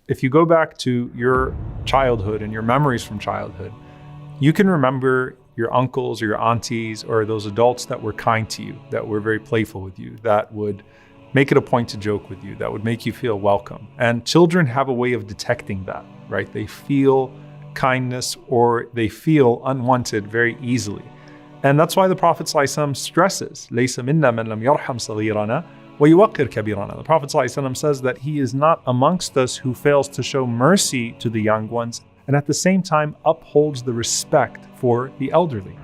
if you go back to your childhood and your memories from childhood, you can remember your uncles or your aunties or those adults that were kind to you, that were very playful with you, that would make it a point to joke with you, that would make you feel welcome. And children have a way of detecting that, right? They feel kindness or they feel unwanted very easily. And that's why the Prophet ﷺ stresses, لَيْسَ مِنَّا مَنْ لَمْ يَرْحَمْ صَغِيرَنَا وَيُوَقِّرْ كَبِيرَنَا. The Prophet ﷺ says that he is not amongst us who fails to show mercy to the young ones and at the same time upholds the respect for the elderly.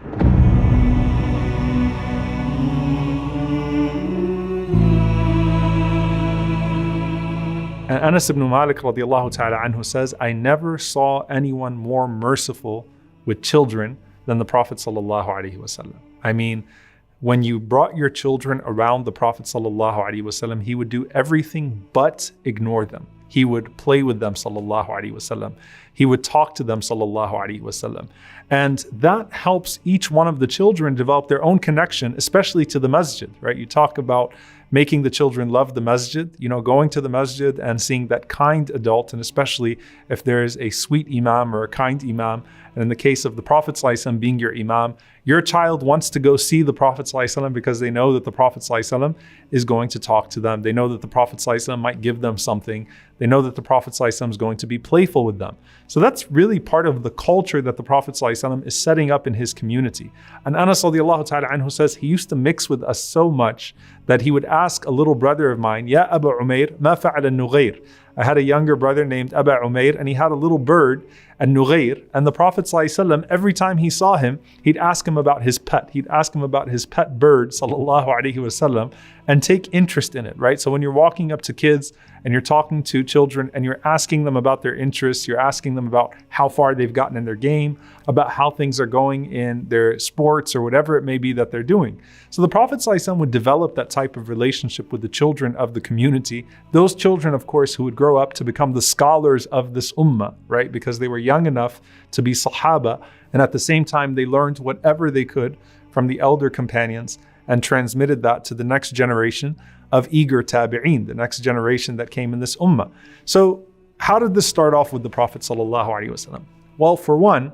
And Anas ibn Malik radiallahu ta'ala anhu says, I never saw anyone more merciful with children than the Prophet sallallahu alaihi wasallam. I mean, when you brought your children around the Prophet sallallahu alaihi wasallam, he would do everything but ignore them. He would play with them sallallahu alaihi wasallam. He would talk to them sallallahu alaihi wasallam. And that helps each one of the children develop their own connection, especially to the masjid, right? You talk about making the children love the masjid, going to the masjid and seeing that kind adult, and especially if there is a sweet imam or a kind imam, and in the case of the Prophet ﷺ being your imam, your child wants to go see the Prophet ﷺ because they know that the Prophet ﷺ is going to talk to them. They know that the Prophet ﷺ might give them something. They know that the Prophet ﷺ is going to be playful with them. So that's really part of the culture that the Prophet ﷺ is setting up in his community. And Anas radiallahu ta'ala anhu says he used to mix with us so much that he would ask a little brother of mine, Ya Aba Umair, ma fa'ala an-Nughayr. I had a younger brother named Aba Umair, and he had a little bird, an-Nughayr. And the Prophet ﷺ, every time he saw him, he'd ask him about his pet. He'd ask him about his pet bird, sallallahu alaihi wasallam, and take interest in it, right? So when you're walking up to kids and you're talking to children and you're asking them about their interests, you're asking them about how far they've gotten in their game, about how things are going in their sports or whatever it may be that they're doing. So the Prophet ﷺ would develop that type of relationship with the children of the community. Those children, of course, who would grow up to become the scholars of this ummah, right? Because they were young enough to be sahaba, and at the same time they learned whatever they could from the elder companions and transmitted that to the next generation of eager tabi'een, the next generation that came in this ummah. So how did this start off with the Prophet ﷺ? Well, for one,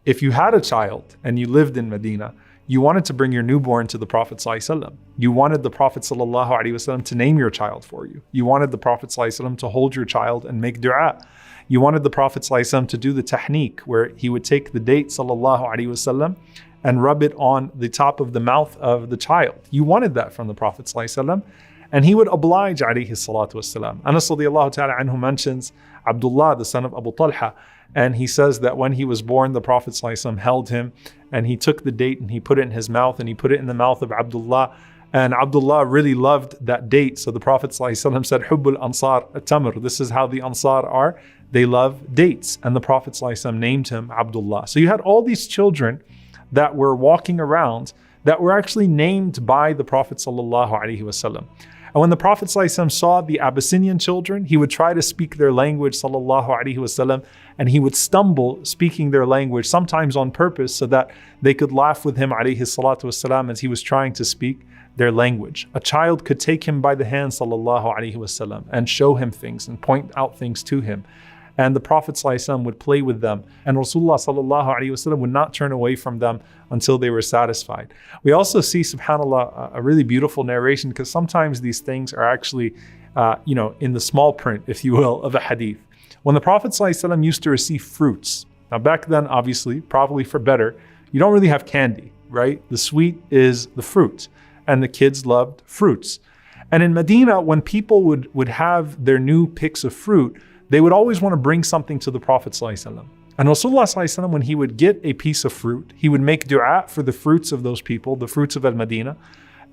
if you had a child and you lived in Medina, you wanted to bring your newborn to the Prophet ﷺ. You wanted the Prophet ﷺ to name your child for you. You wanted the Prophet ﷺ to hold your child and make dua. You wanted the Prophet ﷺ to do the tahniq, where he would take the date ﷺ and rub it on the top of the mouth of the child. You wanted that from the Prophet ﷺ, and he would oblige alayhi salatu wasalam. Anas radiallahu ta'ala anhu mentions Abdullah, the son of Abu Talha, and he says that when he was born, the Prophet ﷺ held him and he took the date and he put it in his mouth and he put it in the mouth of Abdullah. And Abdullah really loved that date. So the Prophet ﷺ said, Hubbul Ansar at-Tamr. This is how the Ansar are. They love dates. And the Prophet ﷺ named him Abdullah. So you had all these children that were walking around that were actually named by the Prophet ﷺ. And when the Prophet ﷺ saw the Abyssinian children, he would try to speak their language ﷺ, and he would stumble speaking their language, sometimes on purpose, so that they could laugh with him ﷺ as he was trying to speak their language. A child could take him by the hand ﷺ and show him things and point out things to him. And the Prophet ﷺ would play with them. And Rasulullah ﷺ would not turn away from them until they were satisfied. We also see, subhanAllah, a really beautiful narration, because sometimes these things are actually, in the small print, if you will, of a hadith. When the Prophet ﷺ used to receive fruits, now back then, obviously, probably for better, you don't really have candy, right? The sweet is the fruit, and the kids loved fruits. And in Medina, when people would have their new picks of fruit, they would always want to bring something to the Prophet ﷺ. And Rasulullah ﷺ, when he would get a piece of fruit, he would make dua for the fruits of those people, the fruits of Al-Madinah.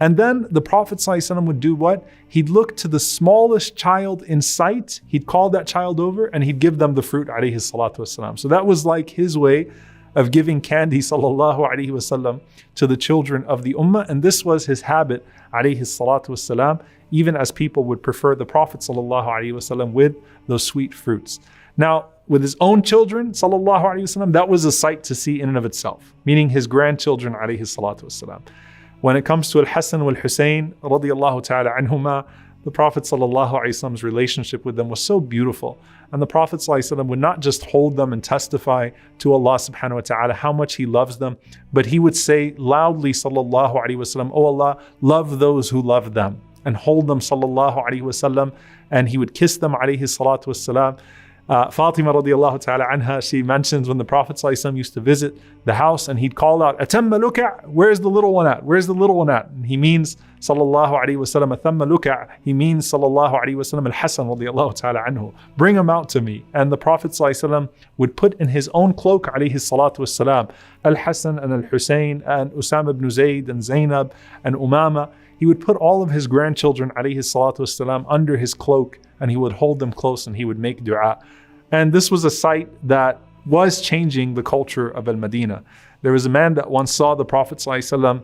And then the Prophet ﷺ would do what? He'd look to the smallest child in sight, he'd call that child over, and he'd give them the fruit, alayhi salatu wasalam. So that was like his way of giving candy, sallallahu alayhi wasallam, to the children of the ummah. And this was his habit, alayhi salatu wasalam, even as people would prefer the Prophet sallallahu alaihi wasallam with those sweet fruits. Now, with his own children, sallallahu alaihi wasallam, that was a sight to see in and of itself, meaning his grandchildren, alaihi salatu wasalam. When it comes to Al-Hasan wal-Husayn, radiyallahu ta'ala anhuma, the Prophet ﷺ's relationship with them was so beautiful. And the Prophet ﷺ would not just hold them and testify to Allah subhanahu wa ta'ala how much He loves them, but He would say loudly, sallallahu alaihi wasallam, "Oh Allah, love those who love them," and hold them, sallallahu alaihi wasallam, and He would kiss them, alayhi salatu wassalam. Fatima radiallahu ta'ala anha, she mentions when the Prophet ﷺ used to visit the house and he'd call out, "Atamma luka', where's the little one at? Where's the little one at?" And he means, sallallahu alayhi wasallam, "Atamma luka'," he means, sallallahu alayhi wasallam, al-Hasan radiallahu ta'ala anhu, bring him out to me. And the Prophet ﷺ would put in his own cloak, alayhi salatu wassalam, al-Hasan and al-Husayn and Usama ibn Zayd and Zainab and Umama. He would put all of his grandchildren, alayhi salatu wassalam, under his cloak, and he would hold them close and he would make dua. And this was a sight that was changing the culture of Al-Madinah. There was a man that once saw the Prophet ﷺ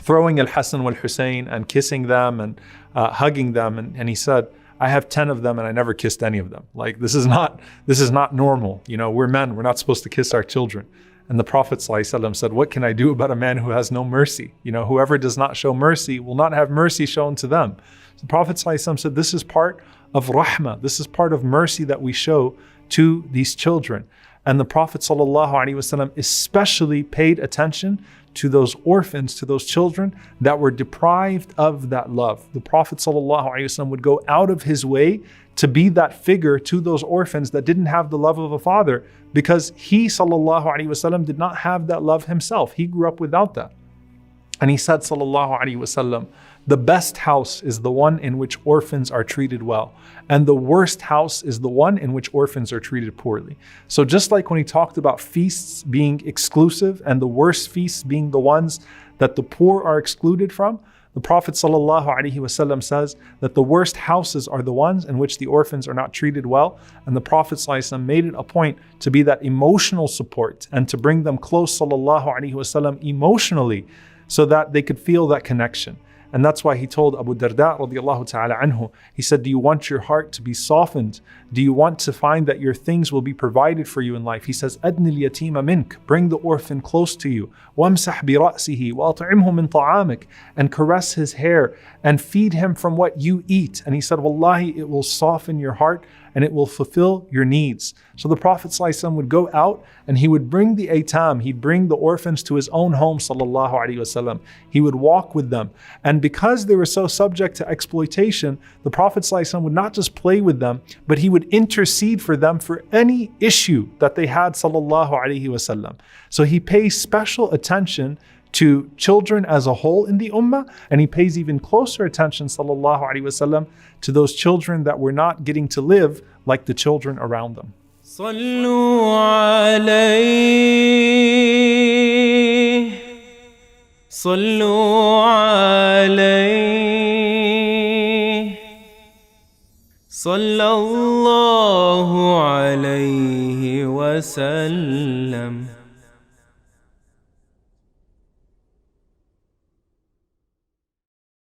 throwing Al-Hasan wal-Husayn and kissing them and hugging them, and he said, "I have 10 of them and I never kissed any of them. Like, this is not normal. You know, we're men, we're not supposed to kiss our children." And the Prophet ﷺ said, "What can I do about a man who has no mercy? You know, whoever does not show mercy will not have mercy shown to them." So the Prophet ﷺ said, this is part of rahmah. This is part of mercy that we show to these children. And the Prophet ﷺ especially paid attention to those orphans, to those children that were deprived of that love. The Prophet ﷺ would go out of his way to be that figure to those orphans that didn't have the love of a father, because he ﷺ did not have that love himself. He grew up without that. And he said, sallallahu alaihi wasallam, the best house is the one in which orphans are treated well, and the worst house is the one in which orphans are treated poorly. So just like when he talked about feasts being exclusive and the worst feasts being the ones that the poor are excluded from, the Prophet ﷺ says that the worst houses are the ones in which the orphans are not treated well. And the Prophet ﷺ made it a point to be that emotional support and to bring them close, ﷺ, emotionally, so that they could feel that connection. And that's why he told Abu Darda radiallahu ta'ala anhu, he said, "Do you want your heart to be softened? Do you want to find that your things will be provided for you in life?" He says, "Adni al-yatima mink," bring the orphan close to you. "Wamsah bi ra'sihi wa at'imhu min ta'amik," and caress his hair and feed him from what you eat. And he said, "Wallahi, it will soften your heart and it will fulfill your needs." So the Prophet ﷺ would go out and he would bring the aitam, he'd bring the orphans to his own home, sallallahu alaihi wasallam. He would walk with them. And because they were so subject to exploitation, the Prophet ﷺ would not just play with them, but he would intercede for them for any issue that they had, sallallahu alaihi wasallam. So he pays special attention to children as a whole in the ummah, and he pays even closer attention, sallallahu alaihi wasallam, to those children that were not getting to live like the children around them. صلوا عليه صلوا عليه صلى الله عليه وسلم.